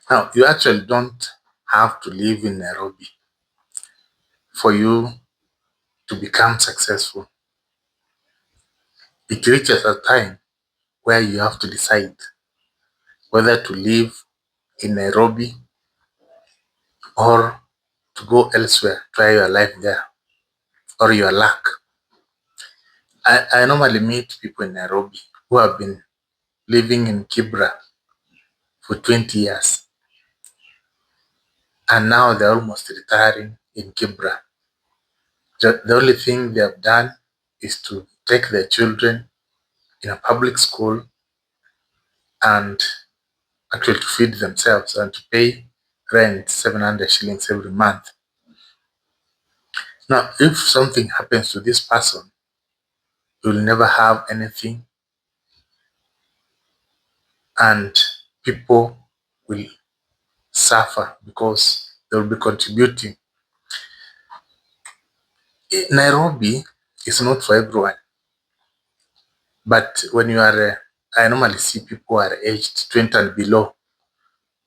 Now, you actually don't have to live in Nairobi for you to become successful. It reaches a time where you have to decide whether to live in Nairobi or to go elsewhere, try your life there, or your luck. I normally meet people in Nairobi who have been living in Kibra for 20 years, and now they're almost retiring in Kibra. The only thing they have done is to take their children in a public school and actually to feed themselves and to pay rent 700 shillings every month. Now, if something happens to this person, you will never have anything, and people will suffer because they will be contributing. Nairobi is not for everyone, but when you are, I normally see people who are aged 20 and below.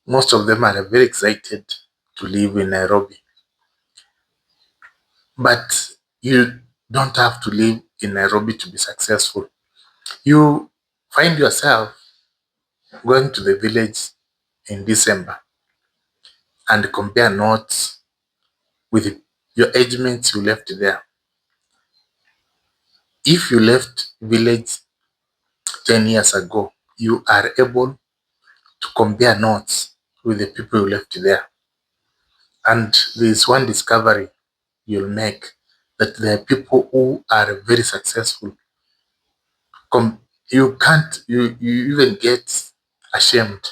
Most of them are very excited to live in Nairobi, but you don't have to live in Nairobi to be successful. You find yourself going to the village in December and compare notes with your age mates you left there. If you left village 10 years ago, you are able to compare notes with the people you left there. And there is one discovery you'll make, that there are people who are very successful. You even get ashamed.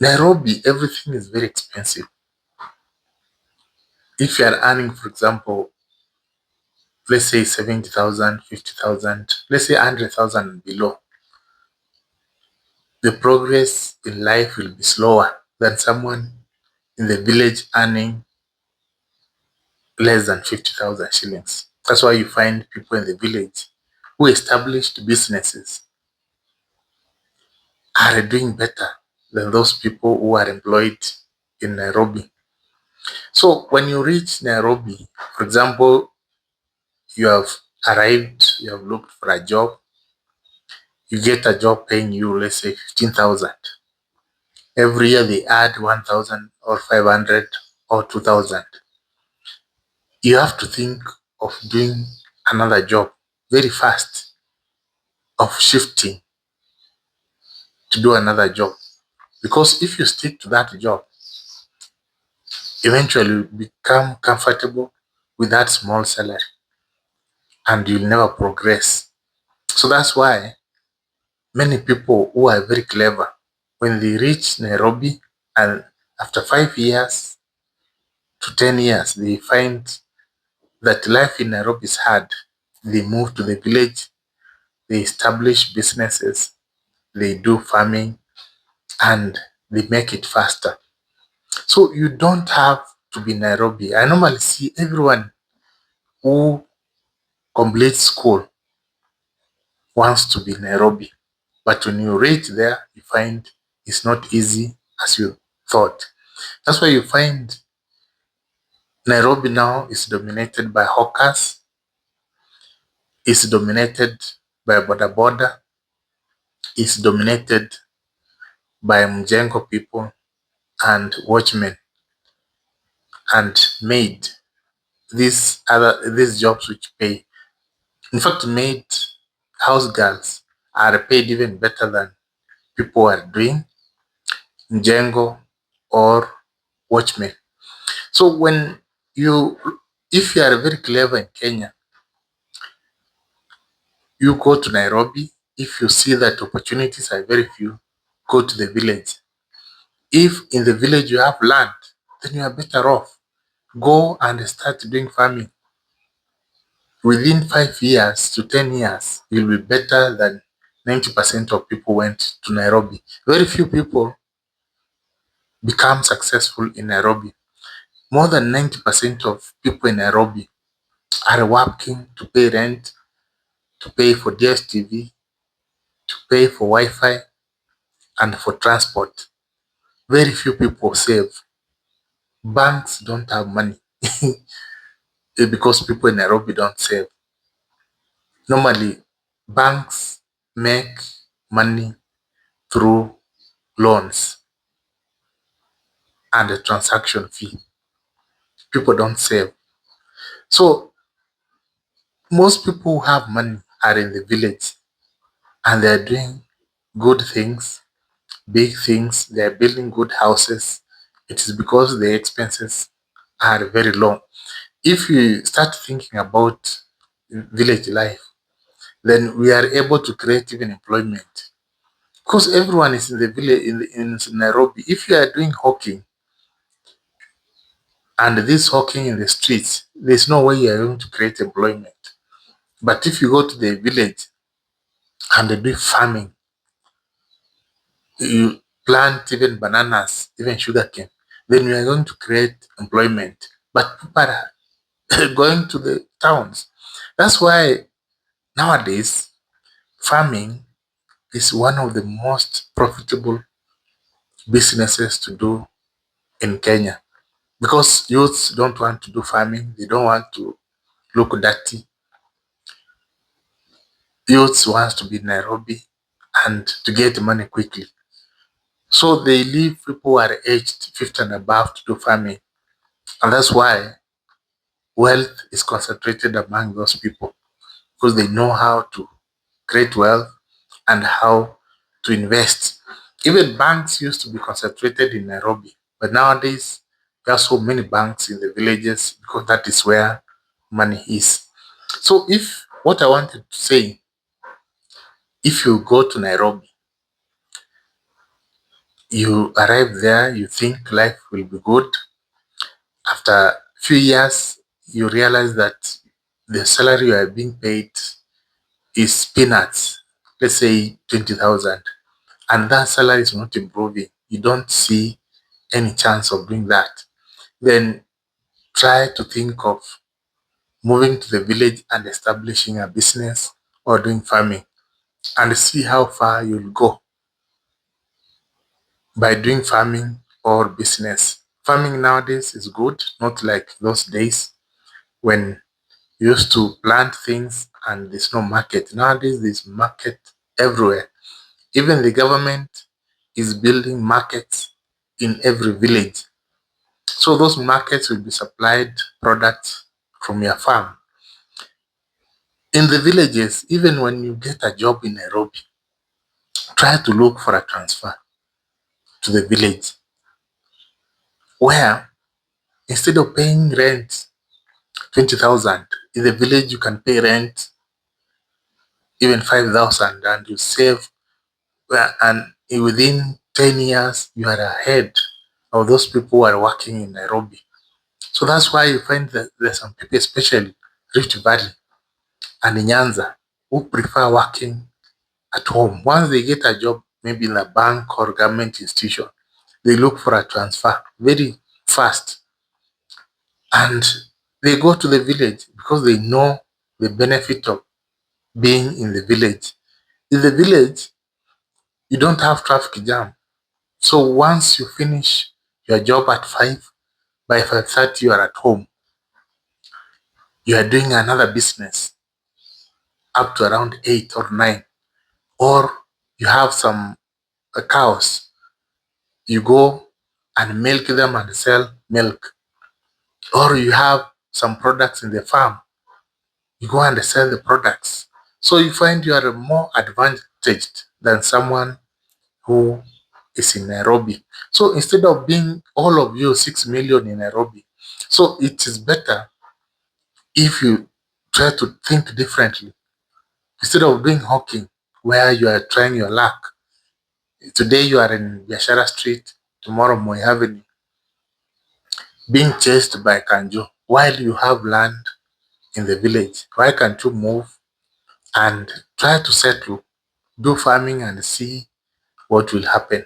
Nairobi, everything is very expensive. If you are earning, for example, let's say 70,000, 50,000, let's say 100,000 and below, the progress in life will be slower than someone in the village earning less than 50,000 shillings. That's why you find people in the village who established businesses are doing better than those people who are employed in Nairobi. So when you reach Nairobi, for example, you have arrived, you have looked for a job, you get a job paying you, let's say 15,000. Every year they add 1,000 or 500 or 2,000. You have to think of doing another job very fast, of shifting to do another job. Because if you stick to that job, eventually you become comfortable with that small salary and you'll never progress. So that's why many people who are very clever, when they reach Nairobi and after 5 years to 10 years, they find that life in Nairobi is hard. They move to the village, they establish businesses, they do farming, and they make it faster. So you don't have to be Nairobi. I normally see everyone who completes school wants to be Nairobi. But when you reach there, you find it's not easy as you thought. That's why you find Nairobi now is dominated by hawkers, is dominated by boda boda, is dominated by Mjengo people and watchmen and maid. These jobs which pay. In fact, maid house girls are paid even better than people are doing Mjengo or watchmen. So if you are very clever in Kenya, you go to Nairobi. If you see that opportunities are very few, go to the village. If in the village you have land, then you are better off. Go and start doing farming. Within 5 years to 10 years, you'll be better than 90% of people went to Nairobi. Very few people become successful in Nairobi. More than 90% of people in Nairobi are working to pay rent, to pay for DSTV, to pay for Wi-Fi, and for transport. Very few people save. Banks don't have money because people in Nairobi don't save. Normally, banks make money through loans and a transaction fee. People don't save. So most people who have money are in the village and they're doing good things, big things. They're building good houses. It is because the expenses are very low. If you start thinking about village life, then we are able to create even employment because everyone is in the village in Nairobi. If you are doing hawking and this hawking in the streets, there's no way you are going to create employment. But if you go to the village and do farming, you plant even bananas, even sugarcane, then you are going to create employment. But people are going to the towns. That's why nowadays farming is one of the most profitable businesses to do in Kenya because youths don't want to do farming, they don't want to look dirty. Youths want to be in Nairobi and to get money quickly. So they leave people who are aged 50 and above to do farming. And that's why wealth is concentrated among those people because they know how to create wealth and how to invest. Even banks used to be concentrated in Nairobi, but nowadays there are so many banks in the villages because that is where money is. So if what I wanted to say, if you go to Nairobi, you arrive there, you think life will be good. After a few years, you realize that the salary you are being paid is peanuts, let's say 20,000, and that salary is not improving. You don't see any chance of doing that. Then try to think of moving to the village and establishing a business or doing farming and see how far you'll go by doing farming or business. Farming nowadays is good, not like those days when you used to plant things and there's no market. Nowadays, there's market everywhere. Even the government is building markets in every village. So those markets will be supplied products from your farm. In the villages, even when you get a job in Nairobi, try to look for a transfer to the village where instead of paying rent 20,000, in the village you can pay rent even 5,000 and you save and within 10 years you are ahead of those people who are working in Nairobi. So that's why you find that there's some people, especially Rift Valley and Nyanza, who prefer working at home. Once they get a job, maybe in a bank or government institution, they look for a transfer very fast and they go to the village because they know the benefit of being in the village. In the village, you don't have traffic jam. So once you finish your job at 5, by 5:30 you are at home. You are doing another business up to around 8 or 9. Or you have some cows. You go and milk them and sell milk. Or you have some products in the farm. You go and sell the products. So you find you are more advantaged than someone who is in Nairobi. So instead of being all of you 6 million in Nairobi, so it is better if you try to think differently. Instead of doing hawking, where you are trying your luck, today you are in Biashara Street, tomorrow Moi Avenue, being chased by Kanjo, while you have land in the village. Why can't you move and try to settle, do farming and see what will happen?